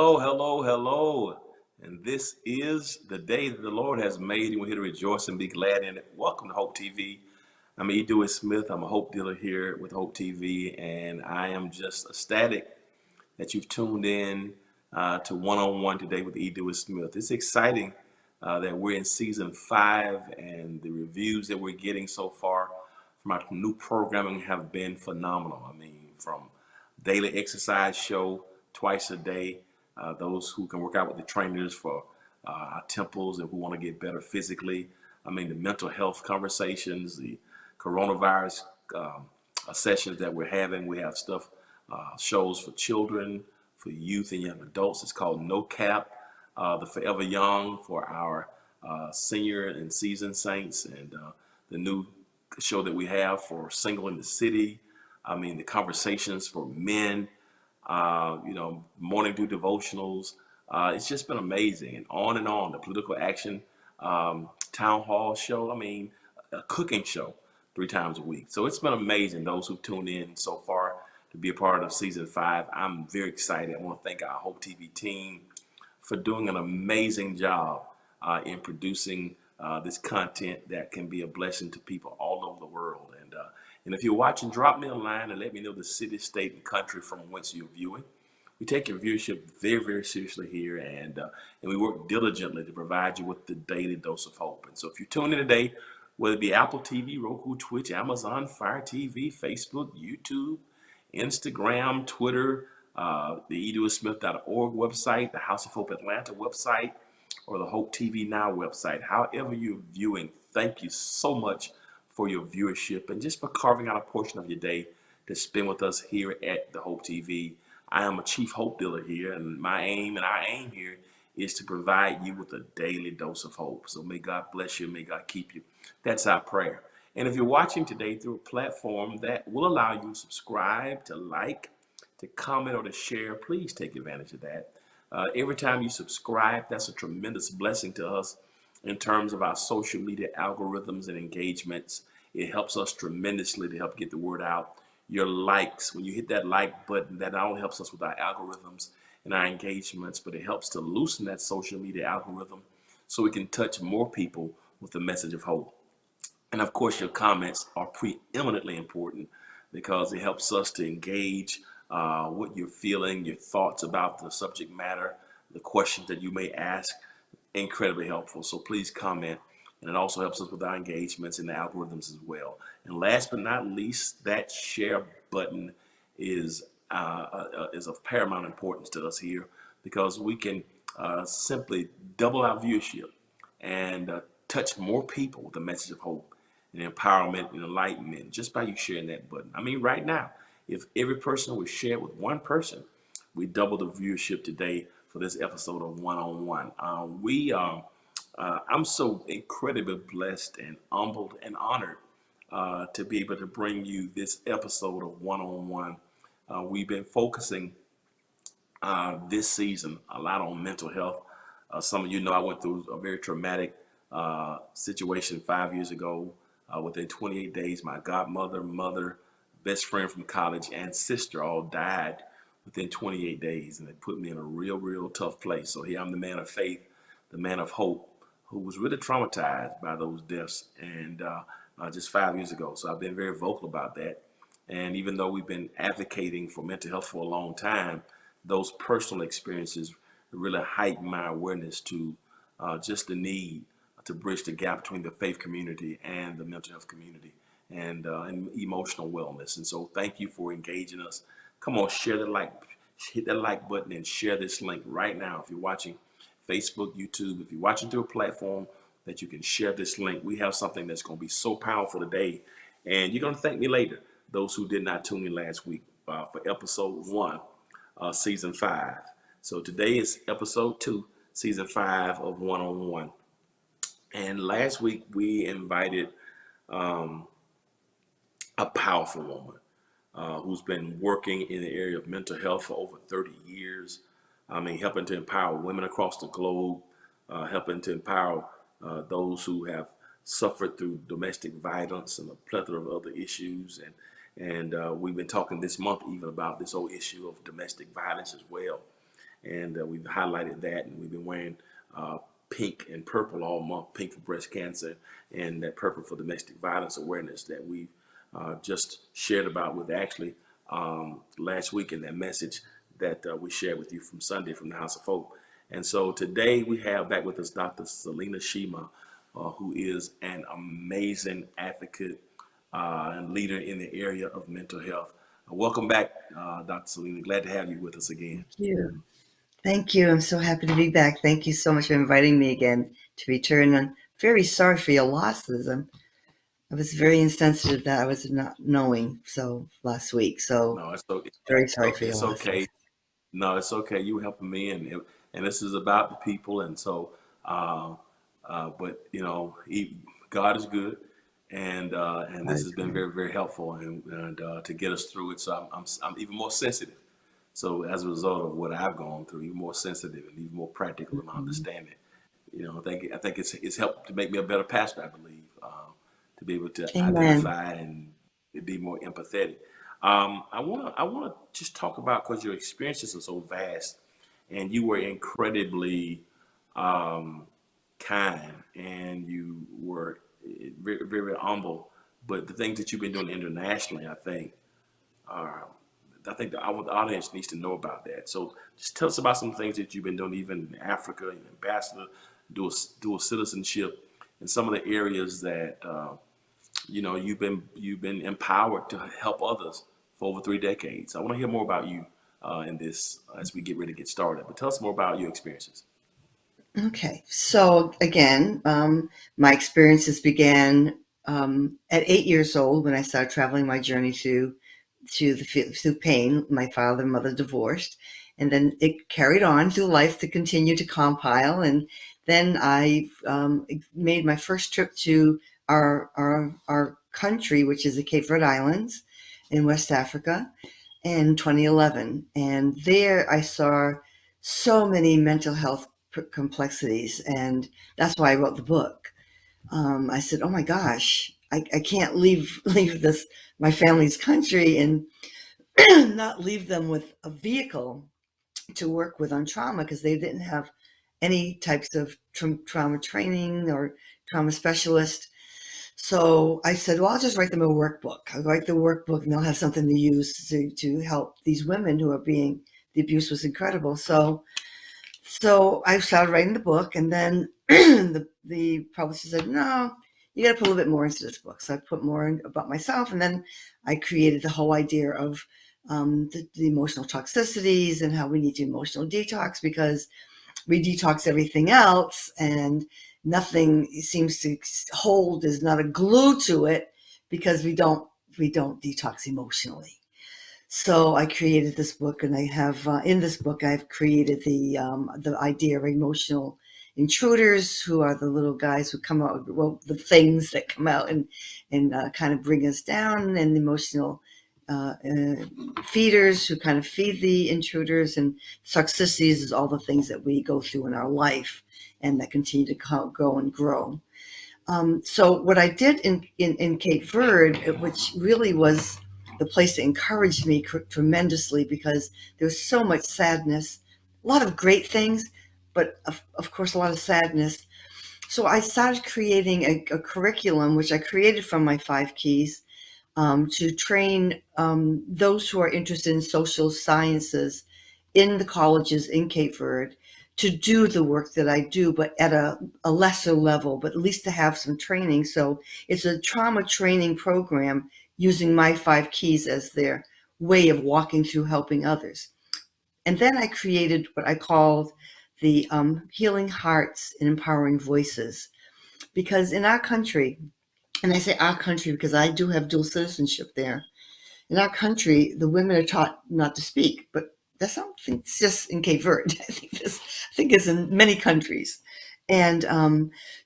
Hello, hello, hello. And this is the day that the Lord has made, and we're here to rejoice and be glad in it. Welcome to Hope TV. I'm E. Dewey Smith. I'm a Hope dealer here with Hope TV, and I am just ecstatic that you've tuned in to One on One today with E. Dewey Smith. It's exciting that we're in season 5, and the reviews that we're getting so far from our new programming have been phenomenal. I mean, from daily exercise show twice a day, those who can work out with the trainers for our temples and who want to get better physically. I mean, the mental health conversations, the coronavirus sessions that we're having. We have stuff, shows for children, for youth and young adults. It's called No Cap, the Forever Young for our senior and seasoned saints, and the new show that we have for Single in the City. I mean, the conversations for men, morning do devotionals. It's just been amazing, and on and on. The political action town hall show. I mean, a cooking show 3 times a week. So it's been amazing. Those who've tuned in so far to be a part of season 5. I'm very excited. I want to thank our Hope TV team for doing an amazing job in producing this content that can be a blessing to people all over the world. And if you're watching, drop me a line and let me know the city, state, and country from whence you're viewing. We take your viewership very, very seriously here, and we work diligently to provide you with the daily dose of hope. And so if you tune in today, whether it be Apple TV, Roku, Twitch, Amazon, Fire TV, Facebook, YouTube, Instagram, Twitter, the edewissmith.org website, the House of Hope Atlanta website, or the Hope TV Now website. However you're viewing, thank you so much for your viewership and just for carving out a portion of your day to spend with us here at the Hope TV. I am a chief hope dealer here, and my aim and our aim here is to provide you with a daily dose of hope. So may God bless you, may God keep you. That's our prayer. And if you're watching today through a platform that will allow you to subscribe, to like, to comment, or to share, please take advantage of that. Every time you subscribe, that's a tremendous blessing to us in terms of our social media algorithms and engagements. It helps us tremendously to help get the word out. Your likes, when you hit that like button, that not only helps us with our algorithms and our engagements, but it helps to loosen that social media algorithm so we can touch more people with the message of hope. And of course, your comments are preeminently important because it helps us to engage what you're feeling, your thoughts about the subject matter, the questions that you may ask. Incredibly helpful. So please comment. And it also helps us with our engagements and the algorithms as well. And last but not least, that share button is of paramount importance to us here because we can simply double our viewership and touch more people with the message of hope and empowerment and enlightenment just by you sharing that button. I mean, right now, if every person would share with one person, we double the viewership today for this episode of One on One. I'm so incredibly blessed and humbled and honored to be able to bring you this episode of One on One. We've been focusing this season a lot on mental health. Some of you know I went through a very traumatic situation 5 years ago. Within 28 days, my godmother, mother, best friend from college, and sister all died within 28 days, and it put me in a real, real tough place. So here I'm the man of faith, the man of hope, who was really traumatized by those deaths, and just 5 years ago. So I've been very vocal about that. And even though we've been advocating for mental health for a long time, those personal experiences really heightened my awareness to just the need to bridge the gap between the faith community and the mental health community and emotional wellness. And so thank you for engaging us. Come on, share the like, hit that like button and share this link right now. If you're watching Facebook, YouTube, if you're watching through a platform that you can share this link, we have something that's going to be so powerful today. And you're going to thank me later, those who did not tune in last week for episode 1, season 5. So today is episode 2, season 5 of One on One. And last week we invited a powerful woman who's been working in the area of mental health for over 30 years. I mean, helping to empower women across the globe, helping to empower those who have suffered through domestic violence and a plethora of other issues. And we've been talking this month even about this whole issue of domestic violence as well. and we've highlighted that, and we've been wearing pink and purple all month, pink for breast cancer and that purple for domestic violence awareness that we just shared about with Ashley last week in that message that we shared with you from Sunday from the House of Folk. And so today we have back with us Dr. Selena Shima, who is an amazing advocate and leader in the area of mental health. Welcome back, Dr. Selena. Glad to have you with us again. Thank you. Thank you. I'm so happy to be back. Thank you so much for inviting me again to return. I'm very sorry for your losses. I was very insensitive that I was not knowing last week. So No, it's okay. very sorry for your It's losses. okay. No, it's okay. You were helping me, and this is about the people, and so, uh, but God is good, and this has been very, very helpful, and to get us through it. So I'm even more sensitive. So as a result of what I've gone through, even more sensitive and even more practical in my Mhm. understanding. I think it's helped to make me a better pastor, I believe, to be able to Amen. identify and be more empathetic. I wanna just talk about because your experiences are so vast, and you were incredibly um, kind, and you were very, very humble. But the things that you've been doing internationally, I think the audience needs to know about that. So just tell us about some things that you've been doing, even in Africa, an ambassador, dual citizenship, and some of the areas that you've been empowered to help others for over 3 decades. I want to hear more about you in this as we get ready to get started. But tell us more about your experiences. Okay. So again, my experiences began at 8 years old when I started traveling my journey through pain. My father and mother divorced, and then it carried on through life to continue to compile. And then I made my first trip to our country, which is the Cape Verde Islands in West Africa, in 2011. And there I saw so many mental health complexities, and that's why I wrote the book. I said, "Oh my gosh, I can't leave this my family's country and not leave them with a vehicle to work with on trauma because they didn't have any types of trauma training or trauma specialist." So I said, "Well, I'll just write them a workbook. I'll write the workbook, and they'll have something to use to help these women who are being the abuse was incredible." So I started writing the book, and then the publisher said, "No, you got to put a little bit more into this book." So I put more in about myself, and then I created the whole idea of the emotional toxicities and how we need to emotional detox because we detox everything else, and nothing seems to hold. There's not a glue to it because we don't detox emotionally. So I created this book, and I have in this book I've created the idea of emotional intruders, who are the little guys who come out, well, the things that come out and kind of bring us down, and emotional feeders who kind of feed the intruders, and toxicities is all the things that we go through in our life and that continue to go and grow. So what I did in Cape Verde, which really was the place that encouraged me tremendously because there was so much sadness, a lot of great things, but of course a lot of sadness. So I started creating a curriculum, which I created from my 5 keys, to train those who are interested in social sciences in the colleges in Cape Verde to do the work that I do, but at a lesser level, but at least to have some training. So it's a trauma training program using my 5 keys as their way of walking through helping others. And then I created what I called the Healing Hearts and Empowering Voices. Because in our country, and I say our country because I do have dual citizenship there, in our country, the women are taught not to speak, but that's not I think it's just in Cape Verde. I think it's in many countries. And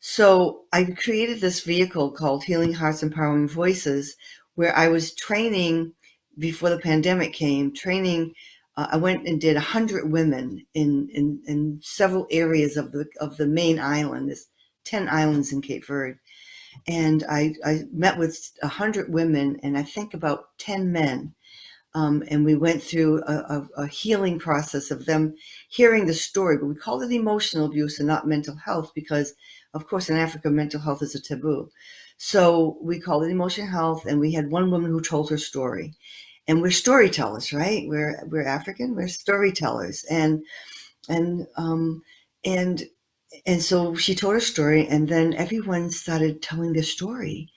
so I created this vehicle called Healing Hearts Empowering Voices, where I was training before the pandemic came, training. I went and did 100 women in several areas of the main island. There's 10 islands in Cape Verde, and I met with 100 women and I think about 10 men, And we went through a healing process of them hearing the story, but we called it emotional abuse and not mental health because, of course, in Africa, mental health is a taboo. So we called it emotional health, and we had one woman who told her story. And we're storytellers, right? We're African, we're storytellers, and um, and and so she told her story, and then everyone started telling their story.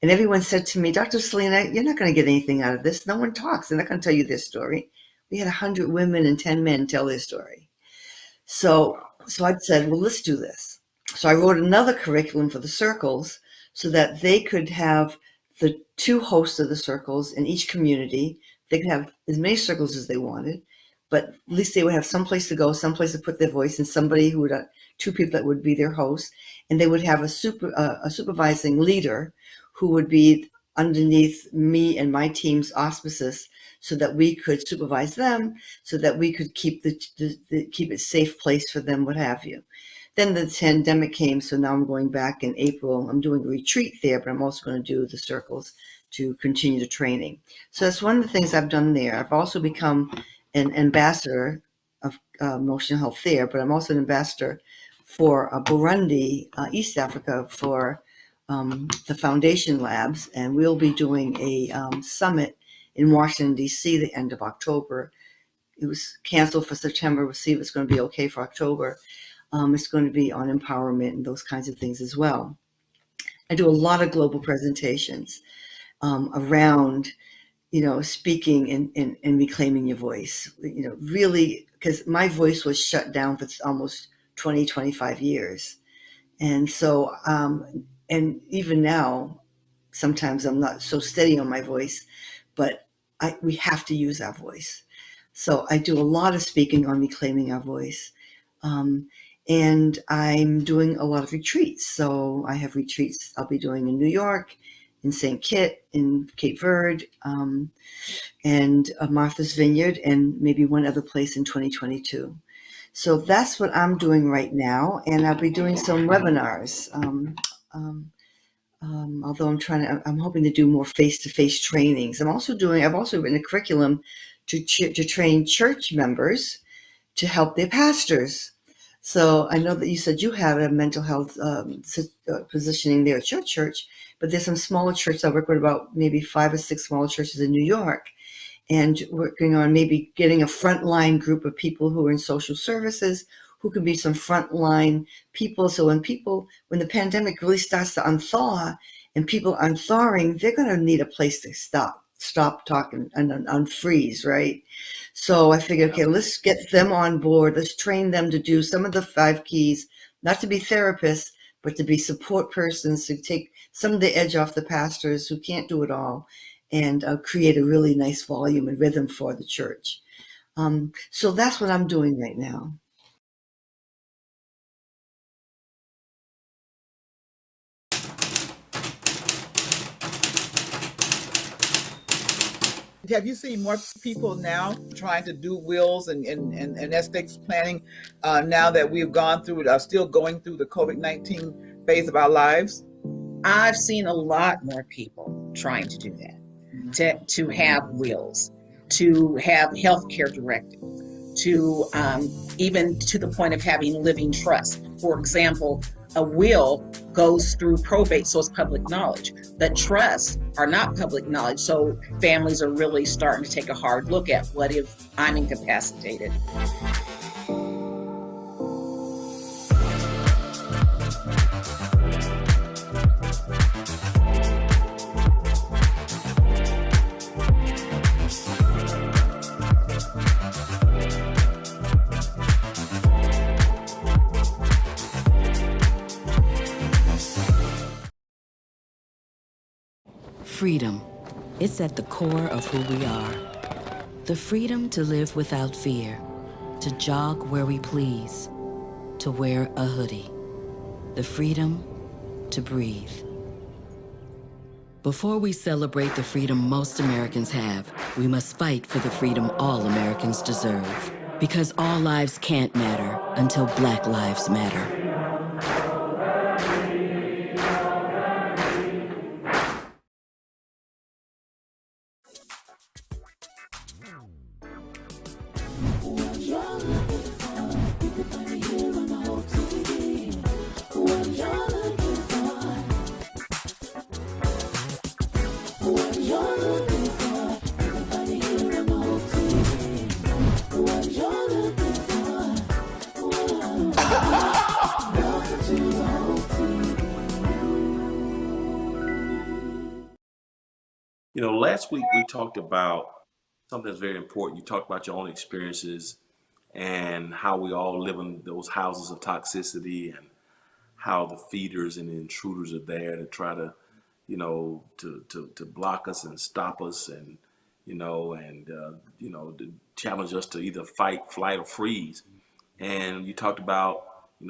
And everyone said to me, Dr. Selena, you're not going to get anything out of this. No one talks. They're not going to tell you their story. We had 100 women and 10 men tell their story. So, so I said, well, let's do this. So I wrote another curriculum for the circles so that they could have the two hosts of the circles in each community. They could have as many circles as they wanted, but at least they would have some place to go, some place to put their voice, and somebody who would, two people that would be their host, and they would have a supervising leader who would be underneath me and my team's auspices, so that we could supervise them, so that we could keep keep it safe place for them, what have you. Then the pandemic came, so now I'm going back in April. I'm doing a retreat there, but I'm also going to do the circles to continue the training. So that's one of the things I've done there. I've also become an ambassador of emotional health there, but I'm also an ambassador for Burundi, East Africa, for the Foundation Labs, and we'll be doing a summit in Washington, D.C. the end of October. It was canceled for September. We'll see if it's going to be okay for October. It's going to be on empowerment and those kinds of things as well. I do a lot of global presentations around, speaking and reclaiming your voice, really, because my voice was shut down for almost 20, 25 years. And so, and even now, sometimes I'm not so steady on my voice, but we have to use our voice. So I do a lot of speaking on reclaiming our voice. And I'm doing a lot of retreats. So I have retreats I'll be doing in New York, in St. Kitts, in Cape Verde, and Martha's Vineyard, and maybe one other place in 2022. So that's what I'm doing right now. And I'll be doing some webinars. Although I'm hoping to do more face-to-face trainings. I've also written a curriculum to train church members to help their pastors. So I know that you said you have a mental health positioning there at your church, but there's some smaller churches. I work with about maybe 5 or 6 smaller churches in New York, and working on maybe getting a frontline group of people who are in social services, who can be some frontline people. So when the pandemic really starts to unthaw and people are unthawing, they're going to need a place to stop talking and unfreeze, right? So I figured, okay, let's get them on board. Let's train them to do some of the 5 keys, not to be therapists, but to be support persons, to take some of the edge off the pastors who can't do it all, and create a really nice volume and rhythm for the church. So that's what I'm doing right now. Have you seen more people now trying to do wills and estate planning now that we've gone through it, still going through the COVID-19 phase of our lives? I've seen a lot more people trying to do that, to have wills, to have healthcare directives, to even to the point of having living trust. For example, a will goes through probate, so it's public knowledge. But trusts are not public knowledge, so families are really starting to take a hard look at what if I'm incapacitated. Freedom. It's at the core of who we are. The freedom to live without fear, to jog where we please, to wear a hoodie. The freedom to breathe. Before we celebrate the freedom most Americans have, we must fight for the freedom all Americans deserve. Because all lives can't matter until Black lives matter. You know, last week we talked about something that's very important. You talked about your own experiences and how we all live in those houses of toxicity, and how the feeders and the intruders are there to try to, to block us and stop us, and to challenge us to either fight, flight, or freeze. And you talked about,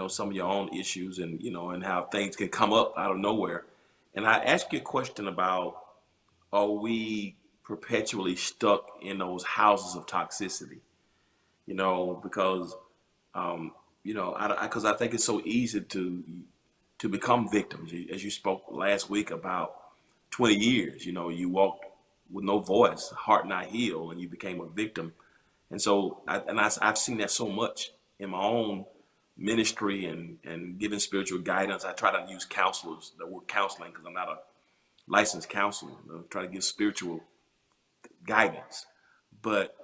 some of your own issues, and and how things can come up out of nowhere. And I asked you a question about, are we perpetually stuck in those houses of toxicity? Because because I think it's so easy to become victims. As you spoke last week about 20 years, you walked with no voice, heart not healed, and you became a victim. And so, I've seen that so much in my own ministry, and giving spiritual guidance. I try to use counselors, the word counseling, because I'm not a licensed counselor. I try to give spiritual guidance. But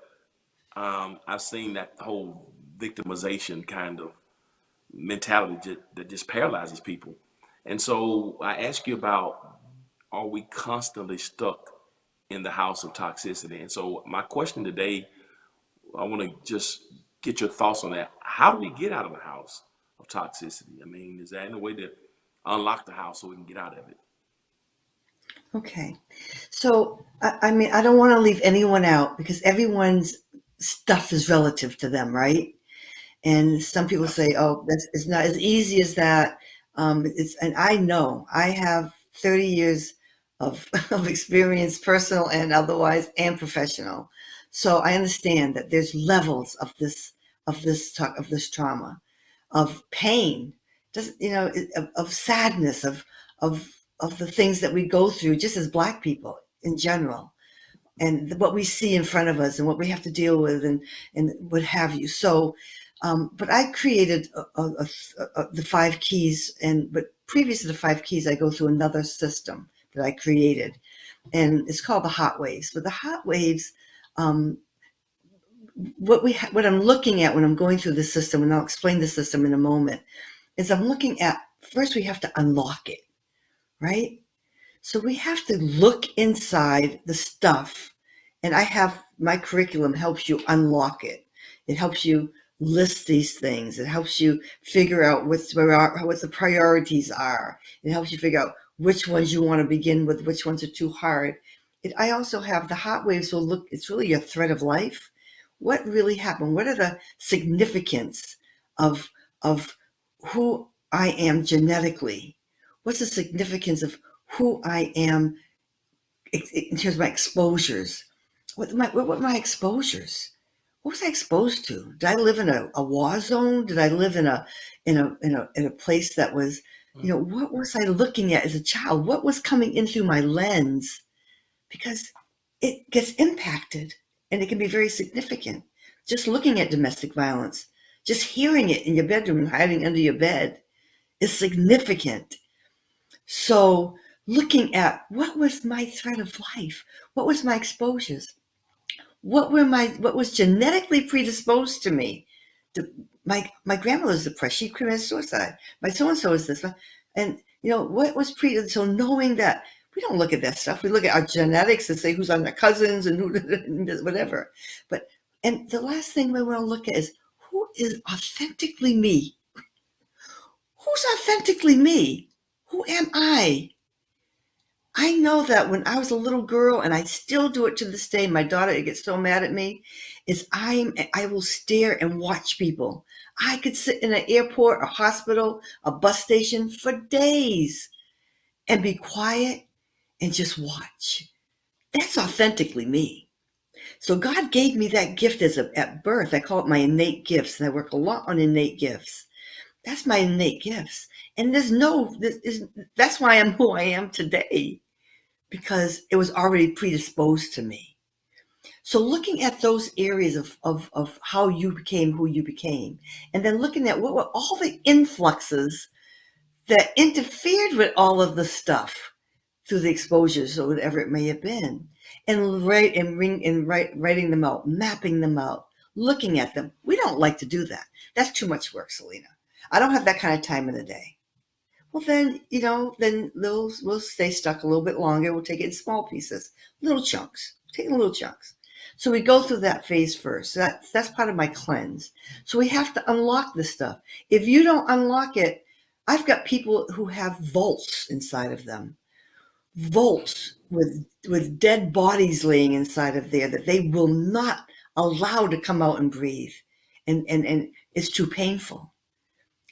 I've seen that whole victimization kind of mentality that just paralyzes people. And so I ask you about, are we constantly stuck in the house of toxicity? And so my question today, I want to just get your thoughts on that. How do we get out of the house of toxicity? I mean, is there any way to unlock the house so we can get out of it? Okay. So, I mean, I don't want to leave anyone out because everyone's stuff is relative to them, right? And some people say, oh, it's not as easy as that. And I know I have 30 years of, of experience, personal and otherwise, and professional. So I understand that there's levels of this trauma, of pain, just, of sadness, of the things that we go through just as Black people in general, and what we see in front of us and what we have to deal with, and what have you. So, but I created the 5 keys, but previous to the 5 keys, I go through another system that I created, and it's called the hot waves. But the hot waves, what I'm looking at when I'm going through the system, and I'll explain the system in a moment, is I'm looking at, first we have to unlock it, right? So we have to look inside the stuff, and I have my curriculum helps you unlock it. It helps you list these things. It helps you figure out what the priorities are. It helps you figure out which ones you want to begin with, which ones are too hard. I also have the hot waves will look, it's really a thread of life. What really happened? What are the significance of who I am genetically? What's the significance of who I am in terms of my exposures? What were my exposures? What was I exposed to? Did I live in a war zone? Did I live in a place that was, what was I looking at as a child? What was coming in through my lens? Because it gets impacted, and it can be very significant. Just looking at domestic violence, just hearing it in your bedroom and hiding under your bed is significant. So looking at what was my thread of life? What was my exposures? What was genetically predisposed to me? My grandmother's depressed. She committed suicide. My so-and-so is this. And, what was so knowing that we don't look at that stuff. We look at our genetics and say who's on their cousins and who, whatever. And the last thing we want to look at is who is authentically me? Who's authentically me? Who am I? I know that when I was a little girl, and I still do it to this day, my daughter gets so mad at me, is I will stare and watch people. I could sit in an airport, a hospital, a bus station for days and be quiet and just watch. That's authentically me. So God gave me that gift at birth. I call it my innate gifts, and I work a lot on innate gifts. That's my innate gifts. And that's why I'm who I am today, because it was already predisposed to me. So looking at those areas of how you became who you became, and then looking at what were all the influxes that interfered with all of the stuff through the exposures or whatever it may have been, and writing them out, mapping them out, looking at them. We don't like to do that. That's too much work, Selena. I don't have that kind of time in the day. Well, then, then those will stay stuck a little bit longer. We'll take it in small pieces, little chunks, taking little chunks. So we go through that phase first. So that's part of my cleanse. So we have to unlock this stuff. If you don't unlock it, I've got people who have vaults inside of them, vaults with dead bodies laying inside of there that they will not allow to come out and breathe. And it's too painful.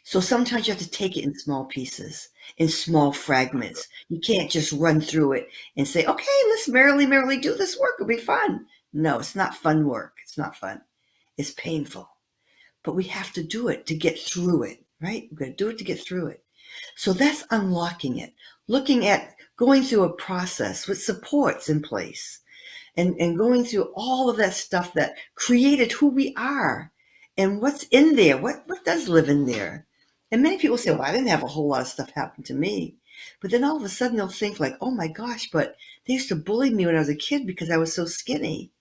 So sometimes you have to take it in small pieces, in small fragments. You can't just run through it and say, okay, let's merrily do this work. It'll be fun. No, it's not fun work. It's not fun. It's painful. But we have to do it to get through it, right? We're going to do it to get through it. So that's unlocking it, looking at going through a process with supports in place and going through all of that stuff that created who we are and what's in there, what does live in there. And many people say, well, I didn't have a whole lot of stuff happen to me. But then all of a sudden they'll think like, oh my gosh, but they used to bully me when I was a kid because I was so skinny.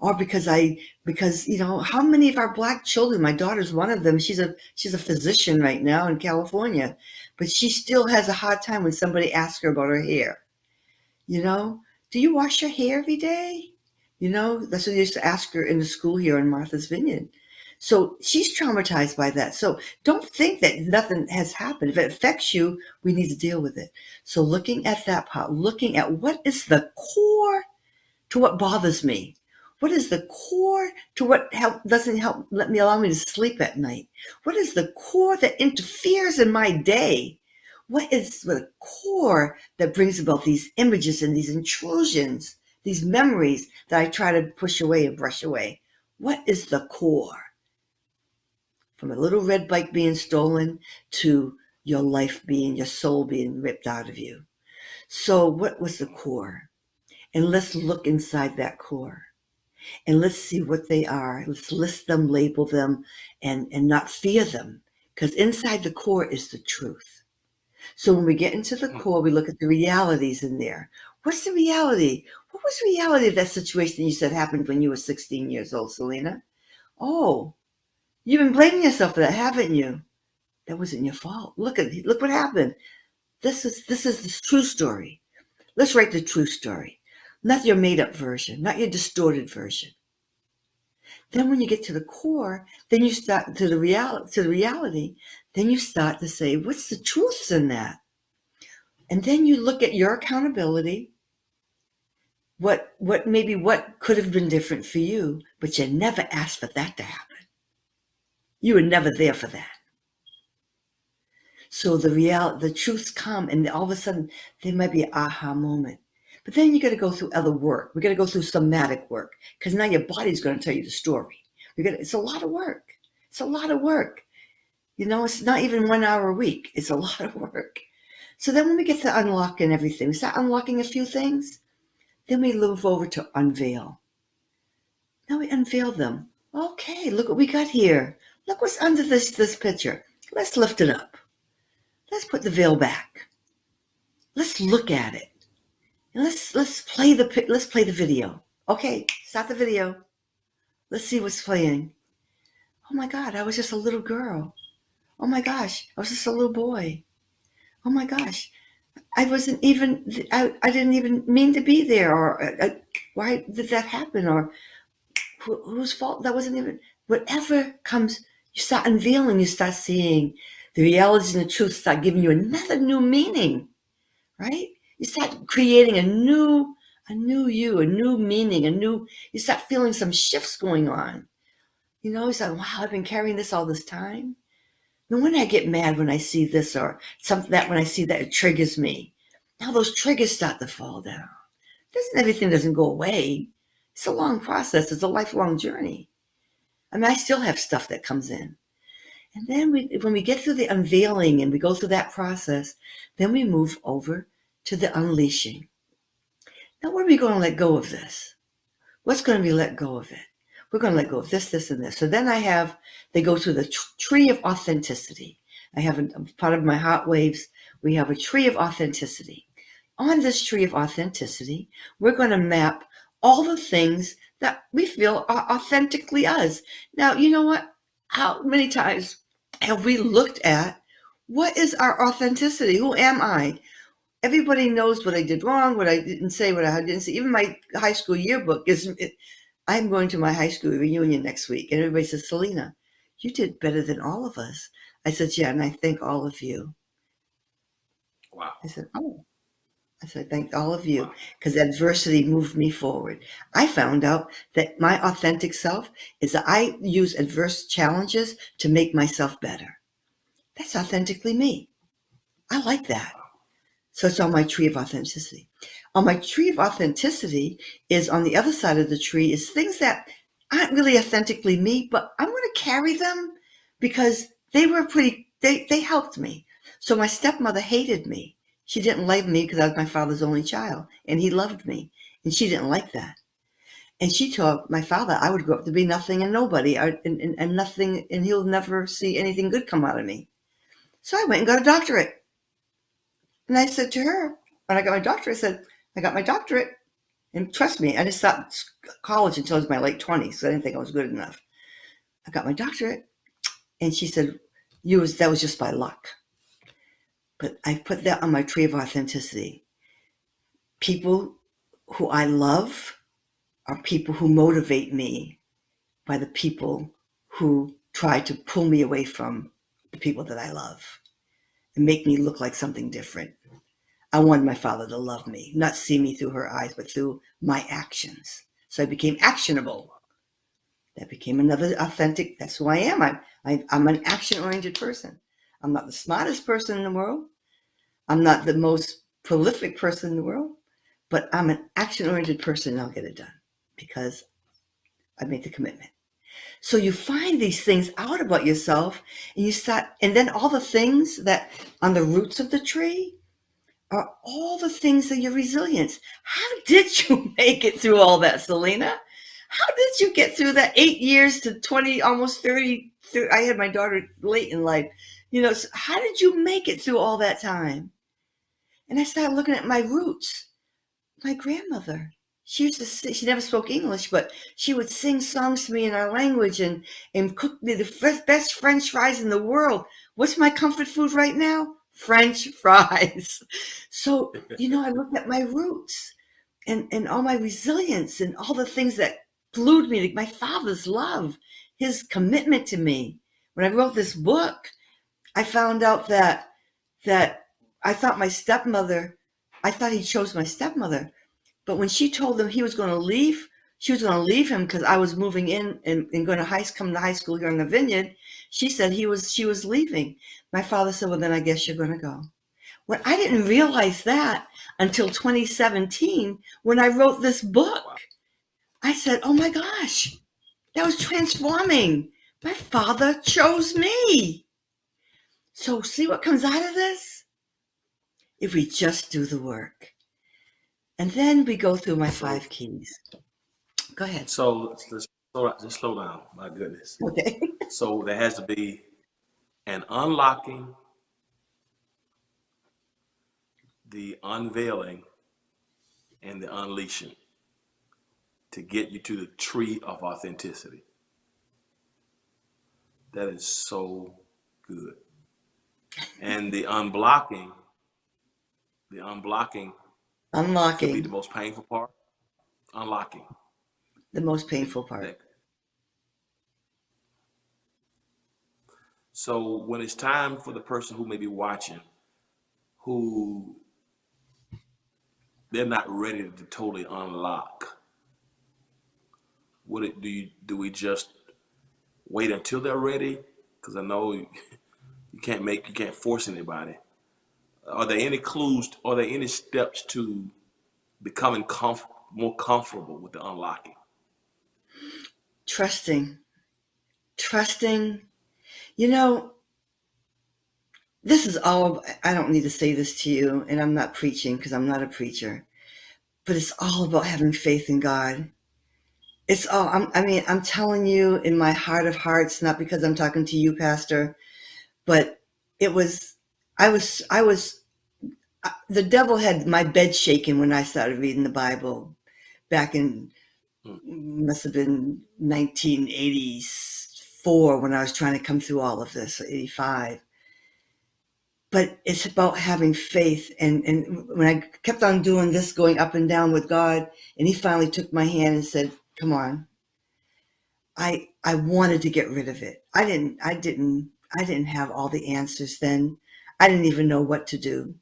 Or because how many of our Black children, my daughter's one of them, she's a physician right now in California, but she still has a hard time when somebody asks her about her hair. Do you wash your hair every day? That's what they used to ask her in the school here in Martha's Vineyard. So she's traumatized by that. So don't think that nothing has happened. If it affects you, we need to deal with it. So looking at that part, looking at what is the core to what bothers me. What is the core to what doesn't allow me to sleep at night? What is the core that interferes in my day? What is the core that brings about these images and these intrusions, these memories that I try to push away and brush away? What is the core? From a little red bike being stolen to your your soul being ripped out of you. So what was the core? And let's look inside that core. And let's see what they are. Let's list them, label them, and not fear them. Because inside the core is the truth. So when we get into the core, we look at the realities in there. What's the reality? What was the reality of that situation you said happened when you were 16 years old, Selena? Oh, you've been blaming yourself for that, haven't you? That wasn't your fault. Look what happened. This is the true story. Let's write the true story. Not your made-up version, not your distorted version. Then when you get to the core, then you start to the reality, then you start to say, what's the truths in that? And then you look at your accountability, what could have been different for you, but you never asked for that to happen. You were never there for that. So the truths come, and all of a sudden there might be an aha moment. But then you got to go through other work. We got to go through somatic work because now your body's going to tell you the story. It's a lot of work. It's a lot of work. It's not even 1 hour a week. It's a lot of work. So then when we get to unlocking everything, we start unlocking a few things. Then we move over to unveil. Now we unveil them. Okay, look what we got here. Look what's under this picture. Let's lift it up. Let's put the veil back. Let's look at it. And let's play the video. Okay, start the video. Let's see what's playing. Oh my God, I was just a little girl. Oh my gosh, I was just a little boy. Oh my gosh, I didn't even mean to be there. Or why did that happen? Or whose fault? That wasn't even, whatever comes, you start unveiling, you start seeing the realities and the truth start giving you another new meaning, right? You start creating a new you, a new meaning, you start feeling some shifts going on. You say, wow, I've been carrying this all this time. No wonder I get mad when I see this or something that when I see that it triggers me. Now those triggers start to fall down. Everything doesn't go away. It's a long process. It's a lifelong journey. I still have stuff that comes in. And then when we get through the unveiling and we go through that process, then we move over to the unleashing. Now, what are we going to let go of this? What's going to be let go of it? We're going to let go of this, this, and this. So then they go through the tree of authenticity. I have part of my hot waves. We have a tree of authenticity. on this tree of authenticity, we're going to map all the things that we feel are authentically us. Now, you know what? How many times have we looked at what is our authenticity? Who am I? Everybody knows what I did wrong, what I didn't say, what I didn't say. Even my high school yearbook I'm going to my high school reunion next week, and everybody says, Selena, you did better than all of us. I said, yeah, and I thank all of you. Wow. I said, oh. I said, thank all of you, because adversity moved me forward. I found out that my authentic self is that I use adverse challenges to make myself better. That's authentically me. I like that. So it's on my tree of authenticity. On my tree of authenticity is on the other side of the tree is things that aren't really authentically me, but I'm going to carry them because they were they helped me. So my stepmother hated me. She didn't like me because I was my father's only child, and he loved me, and she didn't like that. And she told my father I would grow up to be nothing and nobody, and nothing, and he'll never see anything good come out of me. So I went and got a doctorate. And I said to her, when I got my doctorate, I said, I got my doctorate. And trust me, I didn't start college until I was in my late 20s, so I didn't think I was good enough. I got my doctorate. And she said, that was just by luck. But I put that on my tree of authenticity. People who I love are people who motivate me by the people who try to pull me away from the people that I love and make me look like something different. I wanted my father to love me, not see me through her eyes, but through my actions. So I became actionable. That became another authentic, that's who I am. I'm an action-oriented person. I'm not the smartest person in the world. I'm not the most prolific person in the world, but I'm an action-oriented person, and I'll get it done because I made the commitment. So you find these things out about yourself, and you start, and then all the things that on the roots of the tree are all the things of your resilience. How did you make it through all that, Selena? How did you get through that 8 years to 20, almost 30? I had my daughter late in life. So how did you make it through all that time? And I started looking at my roots. My grandmother, she used to sing, she never spoke English, but she would sing songs to me in our language and cook me the best French fries in the world. What's my comfort food right now? French fries. So, I looked at my roots and all my resilience and all the things that glued me to my father's love, his commitment to me. When I wrote this book, I found out that I thought I thought he chose my stepmother. But when she told him he was going to leave, she was going to leave him because I was moving in and going to come to high school here in the Vineyard. She said she was leaving. My father said, well, then I guess you're going to go. Well, I didn't realize that until 2017 when I wrote this book. I said, oh my gosh, that was transforming. My father chose me. So see what comes out of this? If we just do the work. And then we go through my 5 keys. Go ahead. So just slow down. My goodness. Okay. So there has to be an unlocking, the unveiling, and the unleashing to get you to the tree of authenticity. That is so good. And the unblocking could be the most painful part. Unlocking. The most painful part. So when it's time for the person who may be watching, who they're not ready to totally unlock, do we just wait until they're ready? Because I know you can't force anybody. Are there any clues? Are there any steps to becoming more comfortable with the unlocking? Trusting. This is all, I don't need to say this to you, and I'm not preaching because I'm not a preacher, but it's all about having faith in God. It's all, I'm telling you in my heart of hearts, not because I'm talking to you, Pastor, but I was The devil had my bed shaking when I started reading the Bible back in, must have been 1984 when I was trying to come through all of this, 85. But it's about having faith. And when I kept on doing this, going up and down with God, and he finally took my hand and said, come on. I wanted to get rid of it. I didn't have all the answers then. I didn't even know what to do.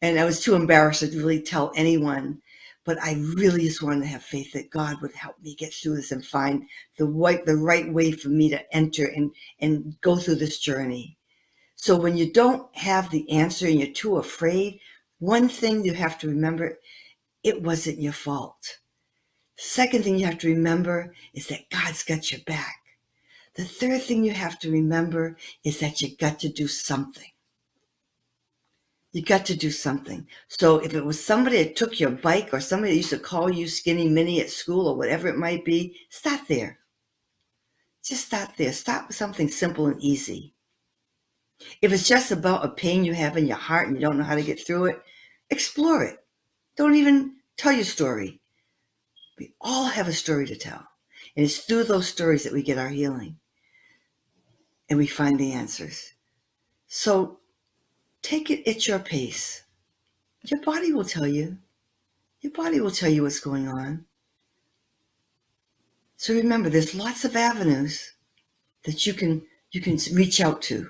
And I was too embarrassed to really tell anyone. But I really just wanted to have faith that God would help me get through this and find the right way for me to enter and go through this journey. So when you don't have the answer and you're too afraid, one thing you have to remember, it wasn't your fault. Second thing you have to remember is that God's got your back. The third thing you have to remember is that you got to do something. You got to do something. So if it was somebody that took your bike or somebody that used to call you Skinny Minnie at school or whatever it might be, start there. Just start there. Start with something simple and easy. If it's just about a pain you have in your heart and you don't know how to get through it, explore it. Don't even tell your story. We all have a story to tell. And it's through those stories that we get our healing. And we find the answers. So take it at your pace. Your body will tell you. Your body will tell you what's going on. So remember, there's lots of avenues that you can reach out to.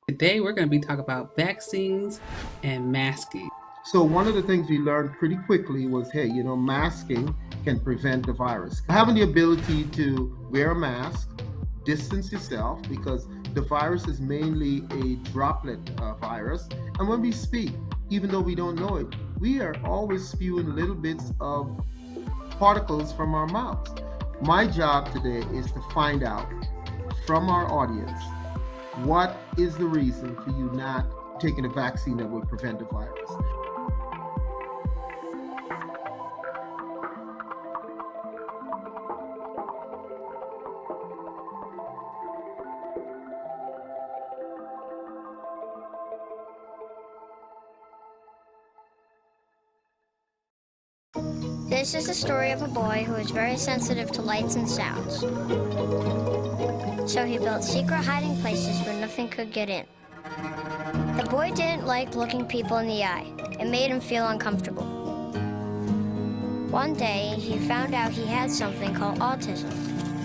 Today, we're going to be talking about vaccines and masking. So one of the things we learned pretty quickly was, hey, masking can prevent the virus. Having the ability to wear a mask, distance yourself, because the virus is mainly a droplet virus. And when we speak, even though we don't know it, we are always spewing little bits of particles from our mouths. My job today is to find out from our audience, what is the reason for you not taking a vaccine that will prevent the virus? This is the story of a boy who is very sensitive to lights and sounds. So he built secret hiding places where nothing could get in. The boy didn't like looking people in the eye. It made him feel uncomfortable. One day, he found out he had something called autism.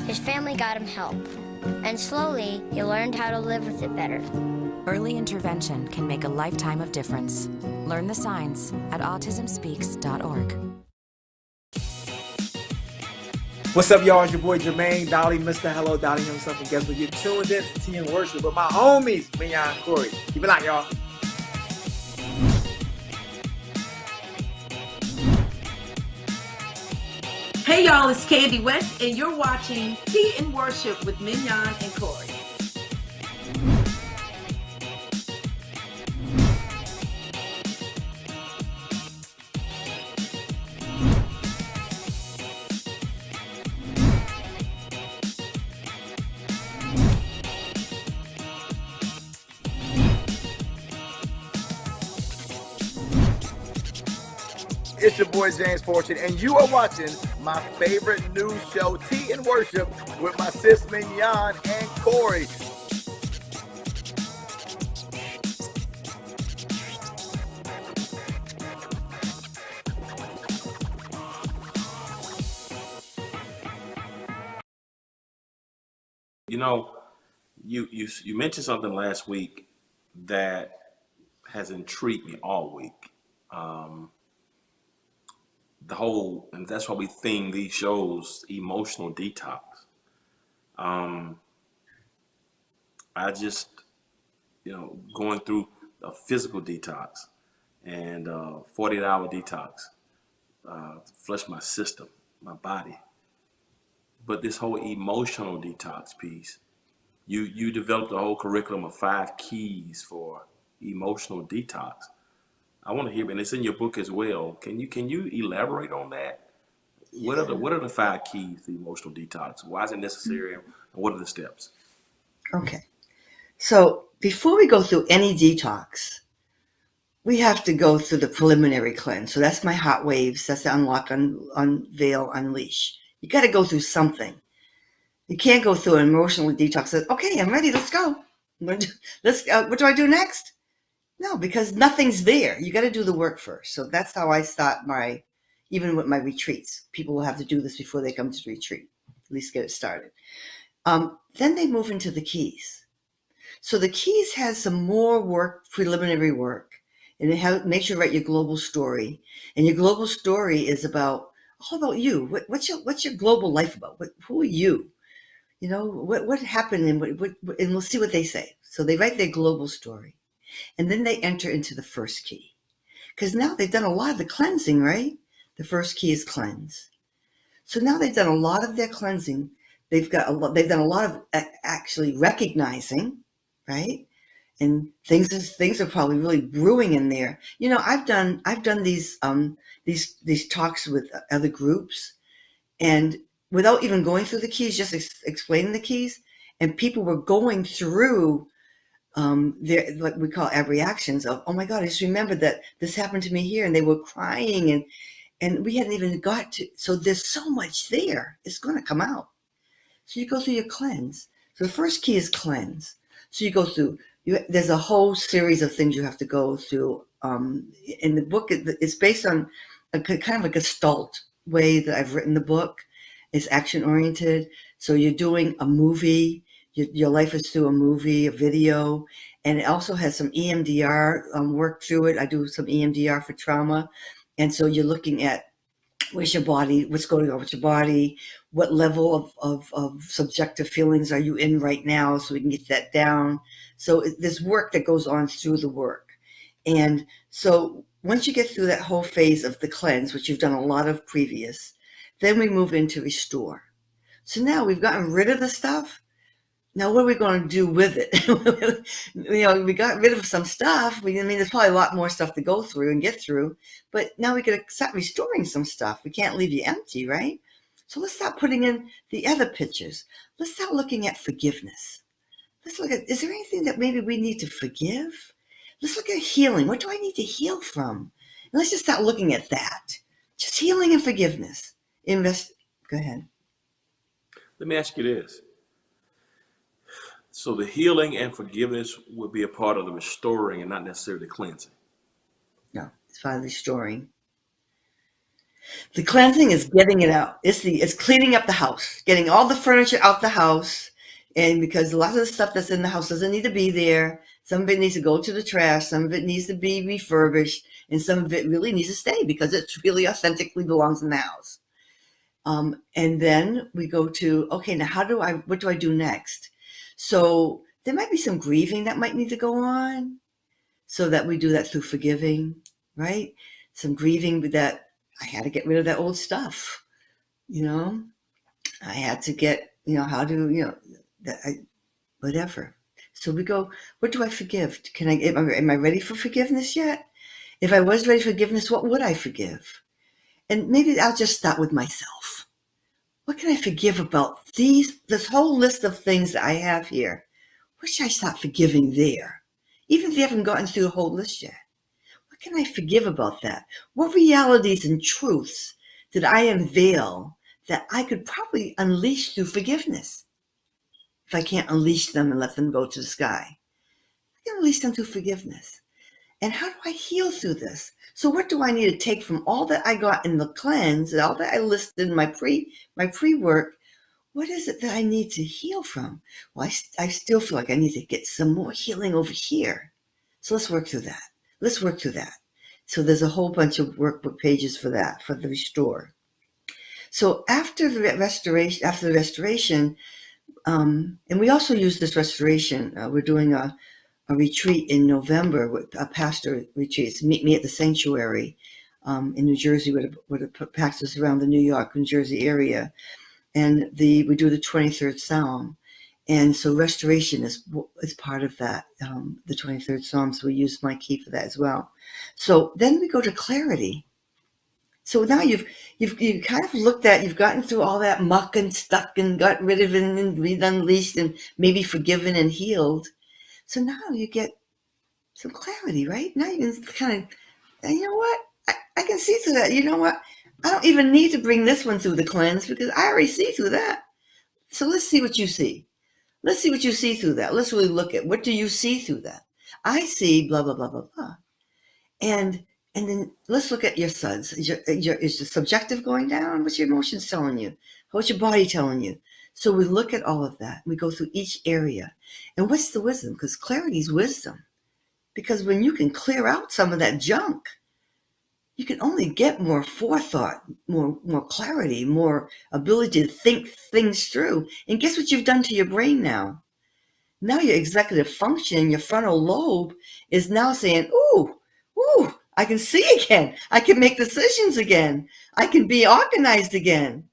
His family got him help. And slowly, he learned how to live with it better. Early intervention can make a lifetime of difference. Learn the signs at autismspeaks.org. What's up, y'all? It's your boy Jermaine Dolly, Mr. Hello Dolly himself, and guess what? You're tuned in to Tea and Worship with my homies, Mignon and Corey. Keep it locked, y'all. Hey, y'all, it's Candy West, and you're watching Tea and Worship with Mignon and Corey. It's your boy James Fortune, and you are watching my favorite news show, Tea and Worship, with my sis Mignon and Corey. You mentioned something last week that has intrigued me all week. And that's why we theme these shows emotional detox. I just, going through a physical detox and 48-hour detox, flush my system, my body. But this whole emotional detox piece, you developed a whole curriculum of 5 keys for emotional detox. I want to hear, and it's in your book as well. Can you elaborate on that? Yeah. What are the 5 keys to emotional detox? Why is it necessary, and what are the steps? Okay. So before we go through any detox, we have to go through the preliminary cleanse. So that's my hot waves. That's the unlock, unveil, unleash. You got to go through something. You can't go through an emotional detox. Okay, I'm ready. Let's go. What do I do next? No, because nothing's there. You got to do the work first. So that's how I start even with my retreats. People will have to do this before they come to the retreat. At least get it started. Then they move into the keys. So the keys has some more work, preliminary work, and it makes you write your global story. And your global story is all about you. What's your global life about? Who are you? You know, what happened, and we'll see what they say. So they write their global story, and then they enter into the first key, because now they've done a lot of the cleansing, right? The first key is cleanse. So now they've done a lot of their cleansing. They've done a lot of actually recognizing, right? And things are probably really brewing in there. You know, I've done these talks with other groups, and without even going through the keys, just explaining the keys, and people were going through their, like we call reactions of, oh my God, I just remembered that this happened to me here, and they were crying, and we hadn't even got to. So there's so much there. It's going to come out. So you go through your cleanse. So the first key is cleanse. So you go through. There's a whole series of things you have to go through. In the book, it's based on a kind of a Gestalt way that I've written the book. It's action oriented. So you're doing a movie. Your life is through a movie, a video, and it also has some EMDR work through it. I do some EMDR for trauma, and so you're looking at where's your body, what's going on with your body, what level of subjective feelings are you in right now, so we can get that down. So there's work that goes on through the work. And so once you get through that whole phase of the cleanse, which you've done a lot of previous, then we move into restore. So now we've gotten rid of the stuff. Now what are we going to do with it? You know, we got rid of some stuff. There's probably a lot more stuff to go through and get through, but now we got to start restoring some stuff. We can't leave you empty, right? So let's start putting in the other pictures. Let's start looking at forgiveness. Let's look at, is there anything that maybe we need to forgive? Let's look at healing. What do I need to heal from? And let's just start looking at that. Just healing and forgiveness. Go ahead. Let me ask you this. So the healing and forgiveness would be a part of the restoring and not necessarily the cleansing. No, it's part of restoring. The cleansing is getting it out. It's cleaning up the house, getting all the furniture out the house. And because a lot of the stuff that's in the house doesn't need to be there. Some of it needs to go to the trash. Some of it needs to be refurbished. And some of it really needs to stay because it really authentically belongs in the house. And then we go to, okay, now what do I do next? So there might be some grieving that might need to go on, so that we do that through forgiving, right? Some grieving that I had to get rid of that old stuff, you know. I had to get, whatever. So we go, what do I forgive? Am I ready for forgiveness yet? If I was ready for forgiveness, what would I forgive? And maybe I'll just start with myself. What can I forgive about this whole list of things that I have here? What should I start forgiving there? Even if you haven't gotten through the whole list yet. What can I forgive about that? What realities and truths did I unveil that I could probably unleash through forgiveness? If I can't unleash them and let them go to the sky, I can unleash them through forgiveness. And how do I heal through this? So what do I need to take from all that I got in the cleanse and all that I listed in my pre-work? What is it that I need to heal from? Well, I still feel like I need to get some more healing over here. So let's work through that. So there's a whole bunch of workbook pages for that, for the restore. So after the restoration, and we also use this restoration. We're doing a retreat in November with a pastor retreat. It's Meet Me at the Sanctuary in New Jersey, with the pastors around the New York, New Jersey area. And we do the 23rd Psalm. And so restoration is part of that, the 23rd Psalm. So we use my key for that as well. So then we go to clarity. So now you've kind of looked at, you've gotten through all that muck and stuck and got rid of it and unleashed and maybe forgiven and healed. So now you get some clarity, right? Now you can kind of, and you know what? I can see through that. You know what? I don't even need to bring this one through the cleanse because I already see through that. So let's see what you see. Let's see what you see through that. Let's really look at what do you see through that. I see blah, blah, blah, blah, blah. And then let's look at your suds. Is your subjective going down? What's your emotions telling you? What's your body telling you? So we look at all of that. We go through each area. And what's the wisdom? Because clarity is wisdom. Because when you can clear out some of that junk, you can only get more forethought, more clarity, more ability to think things through. And guess what you've done to your brain now? Now your executive function, your frontal lobe, is now saying, ooh, I can see again. I can make decisions again. I can be organized again.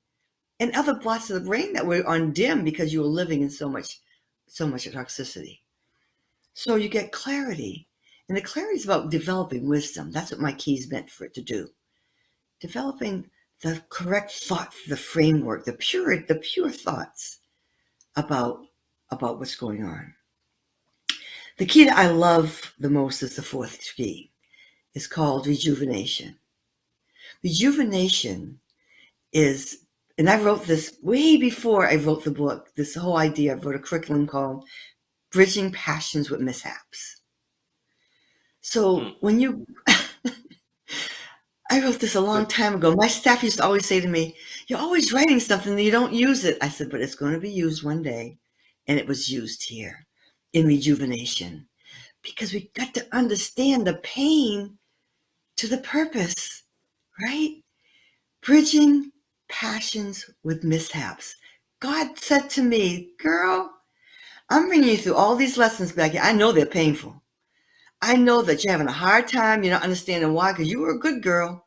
And other parts of the brain that were on dim because you were living in so much toxicity. So you get clarity. And the clarity is about developing wisdom. That's what my keys meant for it to do. Developing the correct thought, the framework, the pure thoughts about what's going on. The key that I love the most is the fourth key. It's called rejuvenation. Rejuvenation is, and I wrote this way before I wrote the book, this whole idea. I wrote a curriculum called Bridging Passions with Mishaps. So when you, I wrote this a long time ago. My staff used to always say to me, you're always writing something and you don't use it. I said, but it's going to be used one day. And it was used here in rejuvenation because we got to understand the pain to the purpose, right? Bridging passions with mishaps. God said to me, girl, I'm bringing you through all these lessons back here. I know they're painful. I know that you're having a hard time. You're not understanding why, because you were a good girl.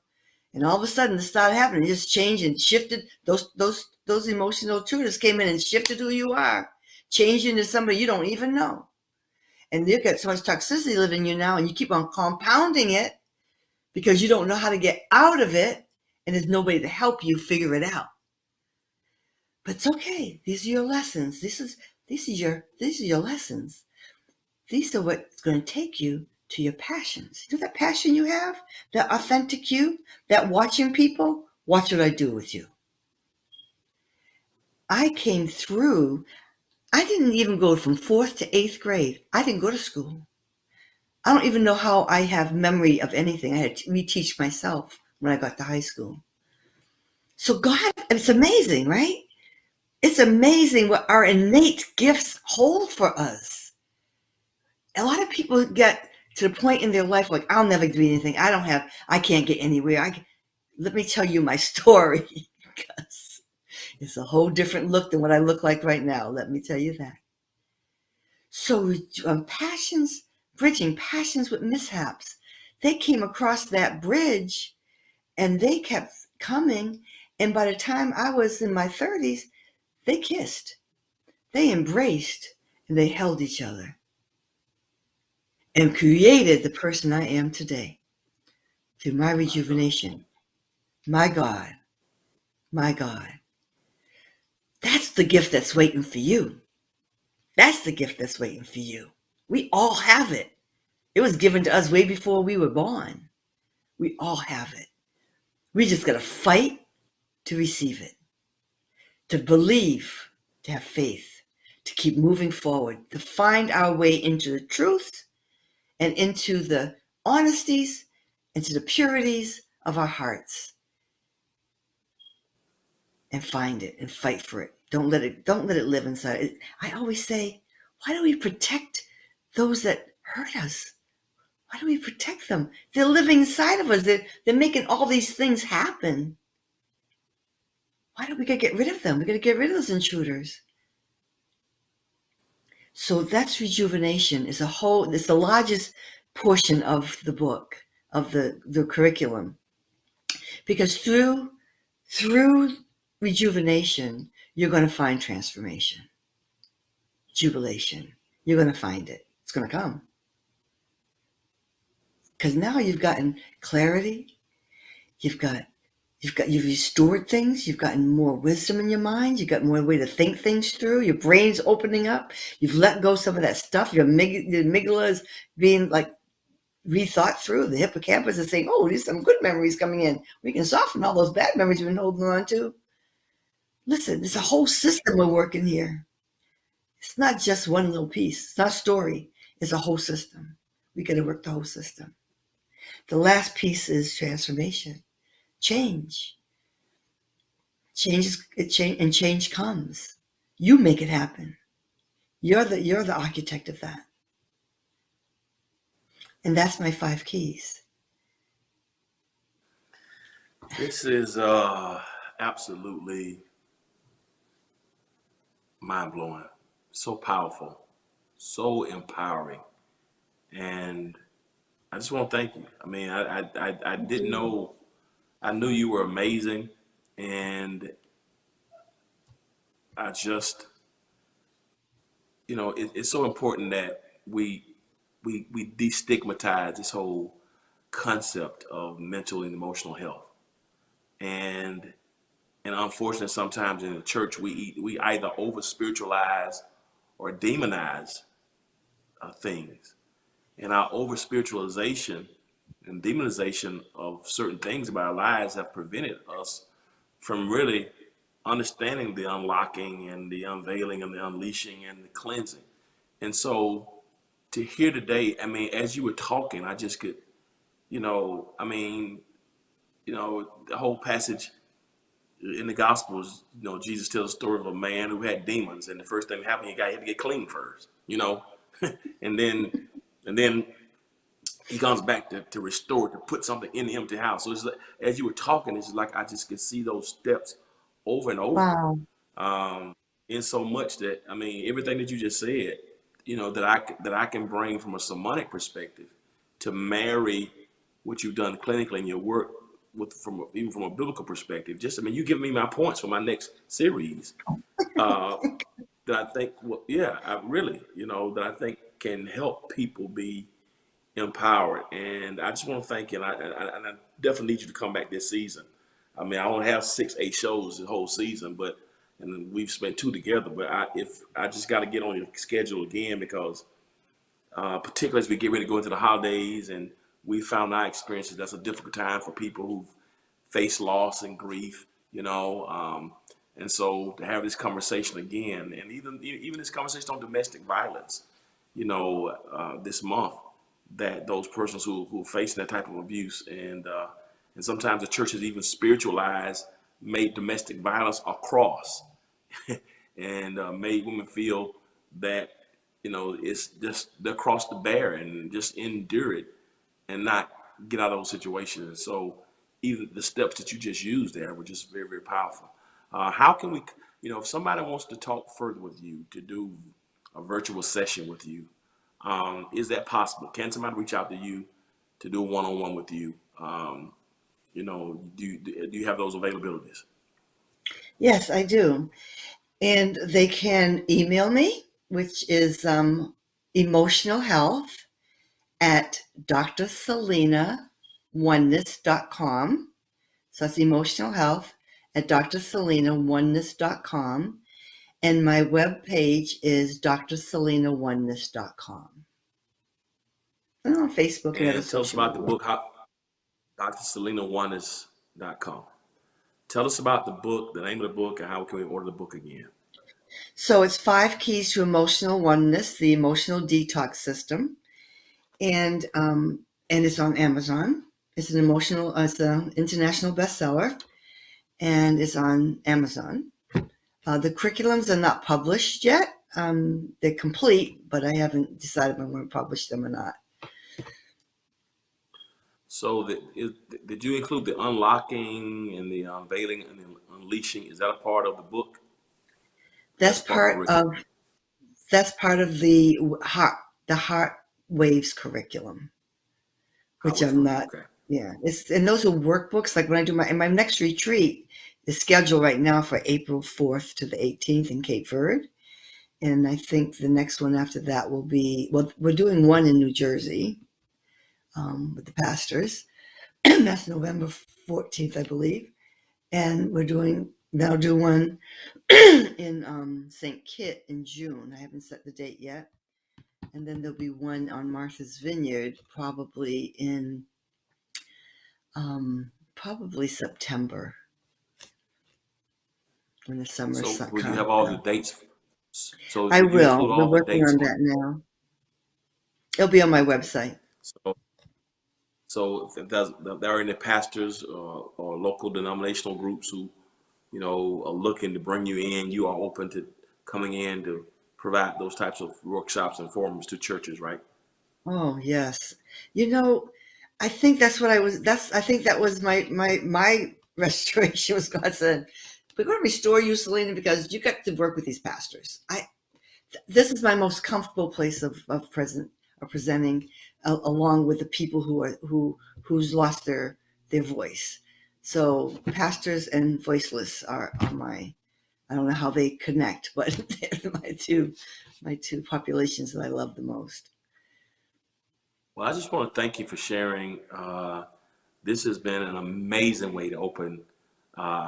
And all of a sudden, this started happening. It just changed and shifted. Those emotional intruders came in and shifted who you are, changed into somebody you don't even know. And you've got so much toxicity living in you now, and you keep on compounding it because you don't know how to get out of it, and there's nobody to help you figure it out. But it's okay. These are your lessons. These are your lessons. These are what's going to take you to your passions. You know that passion you have? That authentic you? That watching people? Watch what I do with you. I came through. I didn't even go from 4th to 8th grade. I didn't go to school. I don't even know how I have memory of anything. I had to reteach myself when I got to high school. So God, it's amazing, right? It's amazing what our innate gifts hold for us. A lot of people get to the point in their life like, I'll never do anything. I can't get anywhere. Let me tell you my story because it's a whole different look than what I look like right now. Let me tell you that. So passions, bridging passions with mishaps. They came across that bridge and they kept coming. And by the time I was in my 30s, they kissed, they embraced, and they held each other and created the person I am today through my rejuvenation. My God, my God. That's the gift that's waiting for you. That's the gift that's waiting for you. We all have it. It was given to us way before we were born. We all have it. We just got to fight to receive it, to believe, to have faith, to keep moving forward, to find our way into the truth and into the honesties and to the purities of our hearts, and find it and fight for it. Don't let it live inside. I always say, why do we protect those that hurt us? Why do we protect them? They're living inside of us. They're making all these things happen. Why do we gotta get rid of them? We gotta get rid of those intruders. So that's rejuvenation. It's the largest portion of the book, of the curriculum. Because through rejuvenation, you're going to find transformation, jubilation. You're going to find it. It's going to come. Because now you've gotten clarity. You've got You've restored things. You've gotten more wisdom in your mind. You've got more way to think things through. Your brain's opening up. You've let go some of that stuff. Your amygdala is being like rethought through. The hippocampus is saying, "Oh, there's some good memories coming in. We can soften all those bad memories you've been holding on to." Listen, it's a whole system we're working here. It's not just one little piece. It's not a story. It's a whole system. We got to work the whole system. The last piece is transformation, change. Change comes. You make it happen. You're the architect of that. And that's my 5 keys. This is absolutely mind-blowing, so powerful, so empowering, and I just want to thank you. I mean, I didn't know, I knew you were amazing, and I just, it's so important that we destigmatize this whole concept of mental and emotional health. And unfortunately, sometimes in the church, we either over spiritualize or demonize things. And our over spiritualization and demonization of certain things about our lives have prevented us from really understanding the unlocking and the unveiling and the unleashing and the cleansing. And so to hear today, I mean, as you were talking, I just could, the whole passage in the Gospels, Jesus tells a story of a man who had demons, and the first thing that happened, he had to get clean first, and then he comes back to restore, to put something in the empty house. So it's like, as you were talking, it's like I just could see those steps over and over. Wow. In so much that, I mean, everything that you just said, that I can bring from a somatic perspective to marry what you've done clinically in your work even from a biblical perspective. You give me my points for my next series that I think, that I think can help people be empowered. And I just want to thank you. And I definitely need you to come back this season. I mean, I only have 6-8 shows the whole season, and we've spent 2 together. But I just got to get on your schedule again, because particularly as we get ready to go into the holidays, and we found our experiences, that's a difficult time for people who've faced loss and grief, and so to have this conversation again, and even this conversation on domestic violence, this month, that those persons who are facing that type of abuse, and sometimes the church has even spiritualized, made domestic violence a cross, and made women feel that it's just their cross to bear, and just endure it and not get out of those situations. So even the steps that you just used there were just very, very powerful. How can we, if somebody wants to talk further with you, to do a virtual session with you, is that possible? Can somebody reach out to you to do a one-on-one with you? Do you have those availabilities? Yes, I do. And they can email me, which is emotionalhealth@drselinaoneness.com. So that's emotionalhealth@drselinaoneness.com. And my webpage is drselinaoneness.com. I'm on Facebook and other Tell us social about the media. book, drselinaoneness.com. Tell us about the book, the name of the book, and how can we order the book again? So it's 5 Keys to Emotional Oneness, the Emotional Detox System. And it's on Amazon. It's an international bestseller, and it's on Amazon. The curriculums are not published yet. They're complete, but I haven't decided if I'm going to publish them or not. So did you include the unlocking and the unveiling and the unleashing? Is that a part of the book? That's part of the Heart Waves curriculum, which I'm not. Okay. Yeah, and those are workbooks. Like when I do my next retreat is scheduled right now for April 4th to the 18th in Cape Verde, and I think the next one after that will be, well, we're doing one in New Jersey with the pastors. That's November 14th, I believe, And they'll do one in St. Kitts in June. I haven't set the date yet. And then there'll be one on Martha's Vineyard probably in probably September when the summer So sun will you comes. have all the dates? So I will you will. include We're all the working dates on on? that now. It'll be on my website. So if there are any pastors or local denominational groups who, are looking to bring you in, you are open to coming in to provide those types of workshops and forums to churches, right? Oh yes. I think that's what I think that was my restoration was God said, we're going to restore you, Selena, because you got to work with these pastors. This is my most comfortable place of presenting along with the people who's lost their voice. So pastors and voiceless are my, I don't know how they connect, but they're my two populations that I love the most. Well, I just want to thank you for sharing. This has been an amazing way to open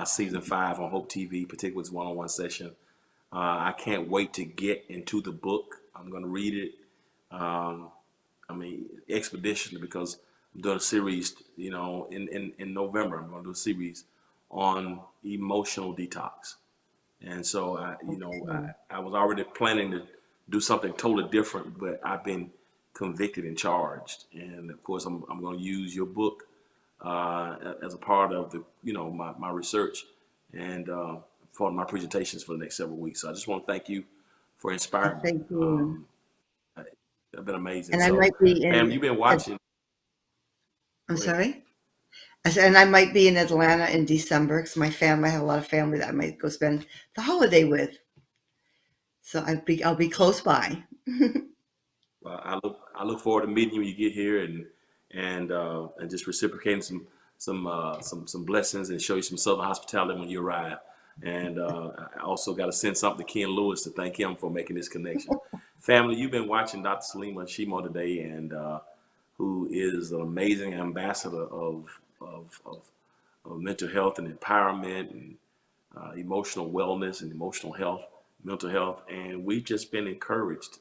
season 5 on Hope TV, particularly this one-on-one session. I can't wait to get into the book. I'm going to read it. Expeditiously, because I'm doing a series, in November. I'm going to do a series on emotional detox. And so, I was already planning to do something totally different, but I've been convicted and charged. And of course, I'm going to use your book as a part of the, my research and for my presentations for the next several weeks. So I just want to thank you for inspiring me. Thank you. It's been amazing. And so, I might be Pam, you've been watching. I'm sorry? I said, and I might be in Atlanta in December because I have a lot of family that I might go spend the holiday with. So I'll be close by. Well, I look forward to meeting you when you get here and just reciprocating some blessings and show you some Southern hospitality when you arrive. And I also got to send something to Ken Lewis to thank him for making this connection. Family, you've been watching Dr. Selena Shimo today, and who is an amazing ambassador of mental health and empowerment and emotional wellness and emotional health, mental health. And we've just been encouraged.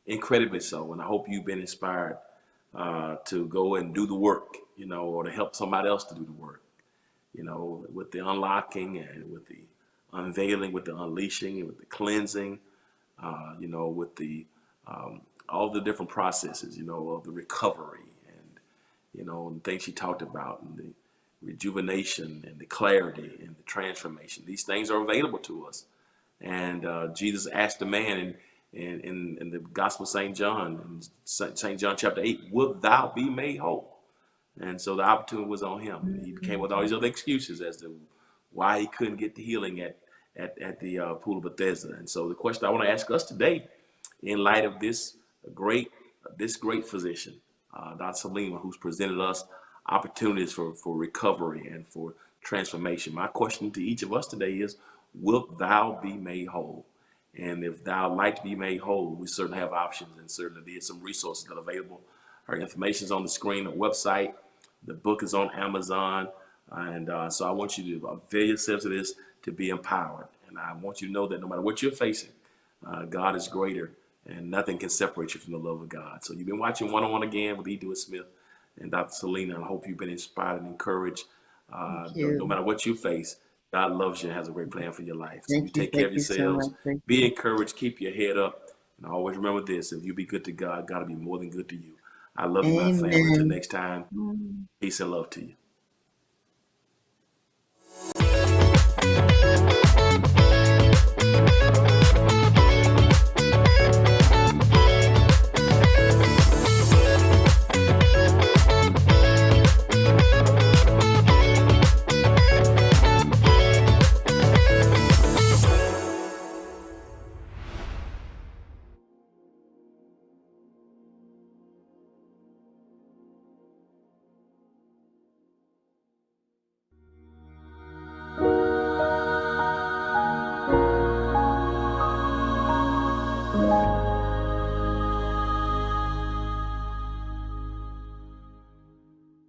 Incredibly so. And I hope you've been inspired to go and do the work, or to help somebody else to do the work, with the unlocking and with the unveiling, with the unleashing and with the cleansing, with the all the different processes, of the recovery and things she talked about, and the rejuvenation and the clarity and the transformation. These things are available to us. And Jesus asked the man in the Gospel of St. John, in St. John chapter 8, wilt thou be made whole? And so the opportunity was on him. He came with all these other excuses as to why he couldn't get the healing at the pool of Bethesda. And so the question I want to ask us today, in light of this great physician, Dr. Selena, who's presented us opportunities for recovery and for transformation. My question to each of us today is, wilt thou be made whole? And if thou like to be made whole, we certainly have options, and certainly there's some resources that are available. Our information is on the screen, the website. The book is on Amazon. And so I want you to avail yourselves of this to be empowered. And I want you to know that no matter what you're facing, God is greater, and nothing can separate you from the love of God. So you've been watching One-on-One again with E. Dewey Smith and Dr. Selena. I hope you've been inspired and encouraged. No matter what you face, God loves you and has a great plan for your life. So you take care of yourselves. Be encouraged. Keep your head up. And always remember this: if you be good to God, God will be more than good to you. I love you, my family. Until next time, peace and love to you.